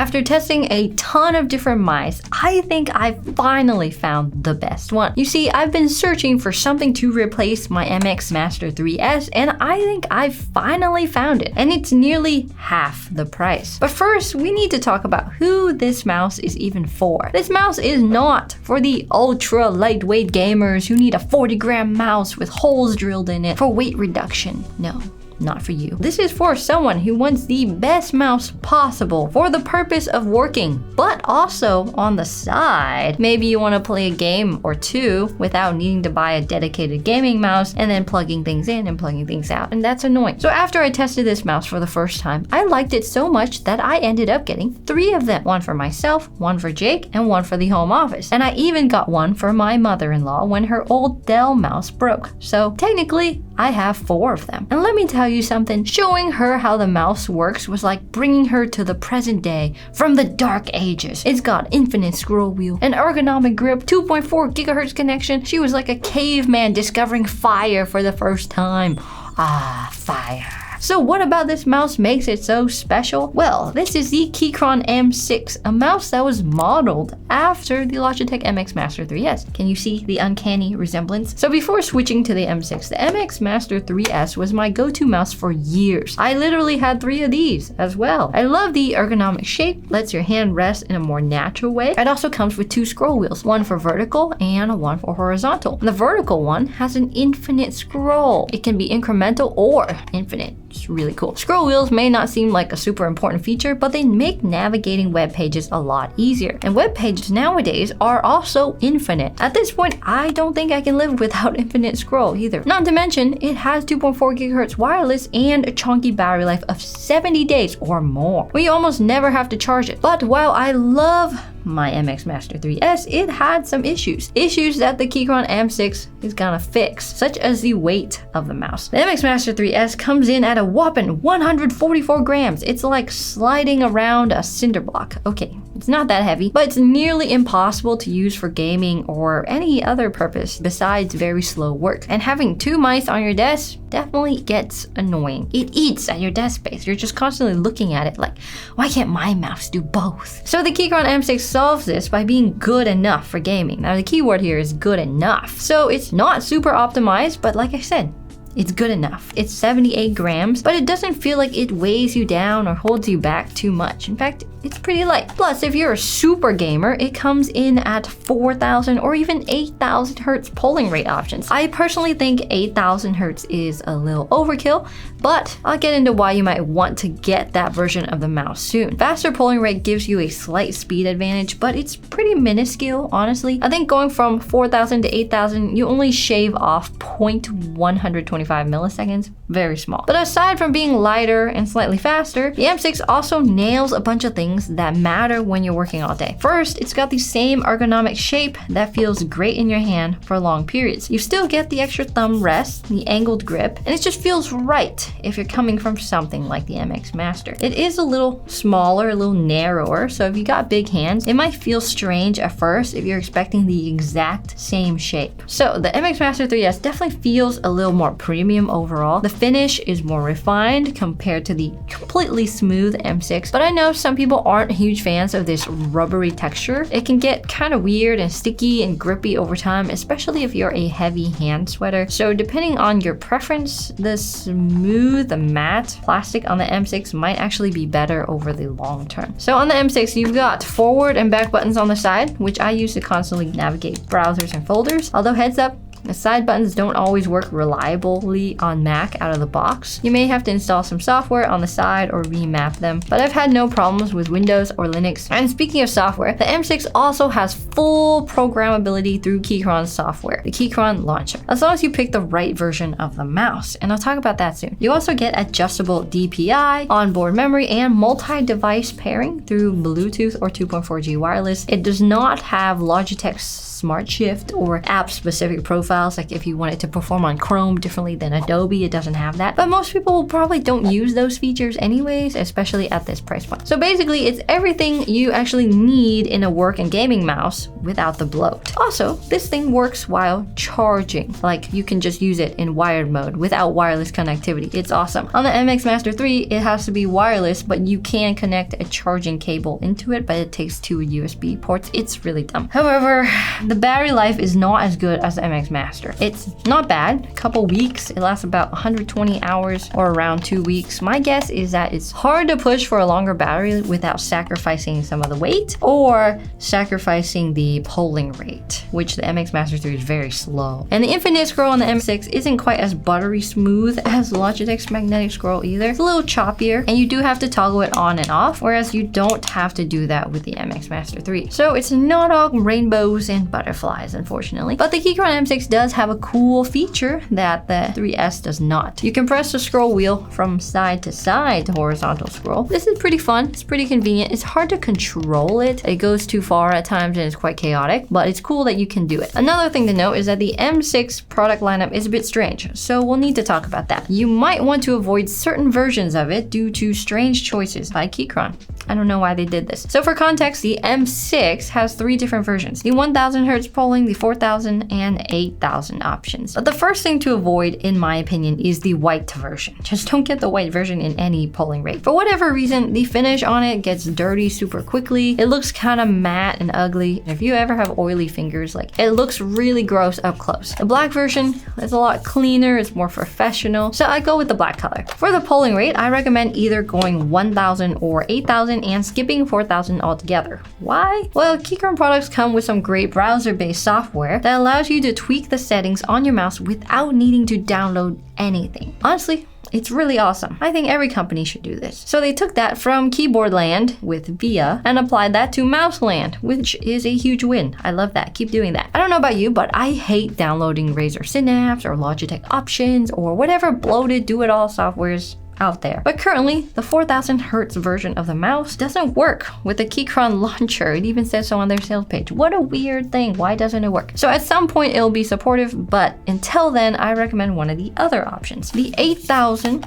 After testing a ton of different mice, I think I finally found the best one. You see, I've been searching for something to replace my MX Master 3S, and I think I finally found it, and it's nearly half the price. But first, we need to talk about who this mouse is even for. This mouse is not for the ultra lightweight gamers who need a 40-gram mouse with holes drilled in it for weight reduction. No. Not for you. This is for someone who wants the best mouse possible for the purpose of working, but also on the side, maybe you want to play a game or two without needing to buy a dedicated gaming mouse and then plugging things in and plugging things out, and that's annoying. So after I tested this mouse for the first time, I liked it so much that I ended up getting 3 of them. One for myself, one for Jake, and one for the home office. And I even got one for my mother-in-law when her old Dell mouse broke. So technically, I have 4 of them. And let me tell you something, showing her how the mouse works was like bringing her to the present day from the dark ages. It's got infinite scroll wheel, an ergonomic grip, 2.4 gigahertz connection. She was like a caveman discovering fire for the first time. Ah, fire. So what about this mouse makes it so special? Well, this is the Keychron M6, a mouse that was modeled after the Logitech MX Master 3S. Can you see the uncanny resemblance? So before switching to the M6, the MX Master 3S was my go-to mouse for years. I literally had 3 of these as well. I love the ergonomic shape, lets your hand rest in a more natural way. It also comes with 2 scroll wheels, one for vertical and one for horizontal. The vertical one has an infinite scroll. It can be incremental or infinite. It's really cool. Scroll wheels may not seem like a super important feature, but they make navigating web pages a lot easier. And web pages nowadays are also infinite. At this point, I don't think I can live without infinite scroll either. Not to mention, it has 2.4 gigahertz wireless and a chunky battery life of 70 days or more. We almost never have to charge it. But while I love my MX Master 3S, it had some issues that the Keyron M6 is gonna fix, such as the weight of the mouse. The MX Master 3S comes in at a whopping 144 grams. It's like sliding around a cinder block. Okay, it's not that heavy, but it's nearly impossible to use for gaming or any other purpose besides very slow work. And having 2 mice on your desk definitely gets annoying. It eats at your desk space. You're just constantly looking at it like, why can't my mouse do both? So the Keychron M6 solves this by being good enough for gaming. Now the keyword here is good enough. So it's not super optimized, but like I said, it's good enough. It's 78 grams, but it doesn't feel like it weighs you down or holds you back too much. In fact, it's pretty light. Plus, if you're a super gamer, it comes in at 4,000 or even 8,000 hertz polling rate options. I personally think 8,000 hertz is a little overkill, but I'll get into why you might want to get that version of the mouse soon. Faster polling rate gives you a slight speed advantage, but it's pretty minuscule, honestly. I think going from 4,000 to 8,000, you only shave off 0.125 milliseconds. Very small. But aside from being lighter and slightly faster, the M6 also nails a bunch of things that matter when you're working all day. First, it's got the same ergonomic shape that feels great in your hand for long periods. You still get the extra thumb rest, the angled grip, and it just feels right if you're coming from something like the MX Master. It is a little smaller, a little narrower, so if you got big hands, it might feel strange at first if you're expecting the exact same shape. So the MX Master 3S definitely feels a little more premium overall. The finish is more refined compared to the completely smooth M6, but I know some people aren't huge fans of this rubbery texture. It can get kind of weird and sticky and grippy over time, especially if you're a heavy hand sweater. So depending on your preference, the smooth, the matte plastic on the M6 might actually be better over the long term. So on the M6, you've got forward and back buttons on the side, which I use to constantly navigate browsers and folders. Although heads up, the side buttons don't always work reliably on Mac out of the box. You may have to install some software on the side or remap them, but I've had no problems with Windows or Linux. And speaking of software, the M6 also has full programmability through Keychron's software, the Keychron launcher, as long as you pick the right version of the mouse, and I'll talk about that soon. You also get adjustable DPI, onboard memory, and multi-device pairing through Bluetooth or 2.4G wireless. It does not have Logitech's Smart Shift or app-specific profile files, like if you want it to perform on Chrome differently than Adobe, it doesn't have that. But most people probably don't use those features anyways, especially at this price point. So basically, it's everything you actually need in a work and gaming mouse without the bloat. Also, this thing works while charging. Like you can just use it in wired mode without wireless connectivity. It's awesome. On the MX Master 3, it has to be wireless, but you can connect a charging cable into it, but it takes 2 USB ports. It's really dumb. However, the battery life is not as good as the MX Master. It's not bad. A couple weeks. It lasts about 120 hours or around 2 weeks. My guess is that it's hard to push for a longer battery without sacrificing some of the weight or sacrificing the polling rate, which the MX Master 3 is very slow. And the infinite scroll on the M6 isn't quite as buttery smooth as Logitech's magnetic scroll either. It's a little choppier, and you do have to toggle it on and off, whereas you don't have to do that with the MX Master 3. So it's not all rainbows and butterflies, unfortunately. But the Keychron M6 does have a cool feature that the 3S does not. You can press the scroll wheel from side to side to horizontal scroll. This is pretty fun. It's pretty convenient. It's hard to control it. It goes too far at times and it's quite chaotic, but it's cool that you can do it. Another thing to note is that the M6 product lineup is a bit strange, so we'll need to talk about that. You might want to avoid certain versions of it due to strange choices by Keychron. I don't know why they did this. So for context, the M6 has 3 different versions: the 1000 Hz polling, the 4000, and 8000 options. But the first thing to avoid, in my opinion, is the white version. Just don't get the white version in any polling rate. For whatever reason, the finish on it gets dirty super quickly. It looks kind of matte and ugly. If you ever have oily fingers, like, it looks really gross up close. The black version is a lot cleaner, it's more professional, so I go with the black color. For the polling rate, I recommend either going 1000 or 8000 and skipping 4000 altogether. Why? Well, Keychron products come with some great browser-based software that allows you to tweak the settings on your mouse without needing to download anything. Honestly, it's really awesome. I think every company should do this. So they took that from keyboard land with VIA and applied that to mouse land, which is a huge win. I love that. Keep doing that. I don't know about you, but I hate downloading Razer Synapse or Logitech Options or whatever bloated do-it-all softwares out there. But currently, the 4000 Hz version of the mouse doesn't work with the Keychron launcher. It even says so on their sales page. What a weird thing. Why doesn't it work? So at some point it'll be supportive, but until then, I recommend one of the other options. The 8000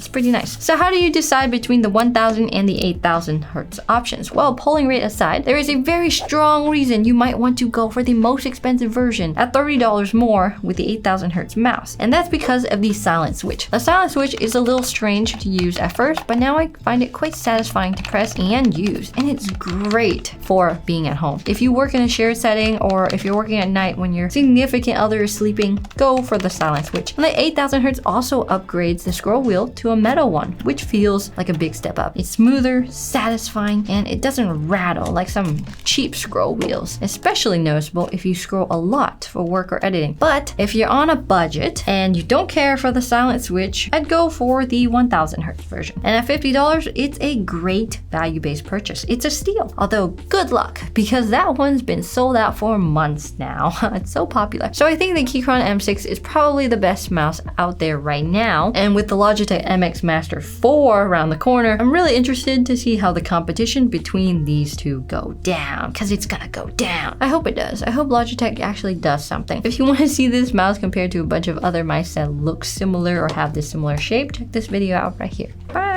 It's pretty nice. So how do you decide between the 1000 and the 8000 Hz options? Well, polling rate aside, there is a very strong reason you might want to go for the most expensive version at $30 more with the 8000 Hz mouse. And that's because of the silent switch. The silent switch is a little strange to use at first, but now I find it quite satisfying to press and use. And it's great for being at home. If you work in a shared setting or if you're working at night when your significant other is sleeping, go for the silent switch. And the 8000 Hz also upgrades the scroll wheel to a metal one, which feels like a big step up. It's smoother, satisfying, and it doesn't rattle like some cheap scroll wheels. Especially noticeable if you scroll a lot for work or editing. But if you're on a budget and you don't care for the silent switch, I'd go for the 1000 Hz version. And at $50, it's a great value-based purchase. It's a steal. Although good luck, because that one's been sold out for months now. It's so popular. So I think the Keychron M6 is probably the best mouse out there right now. And with the Logitech MX Master 4 around the corner, I'm really interested to see how the competition between these two go down, because it's gonna go down. I hope it does. I hope Logitech actually does something. If you want to see this mouse compared to a bunch of other mice that look similar or have this similar shape, check this video out right here. Bye!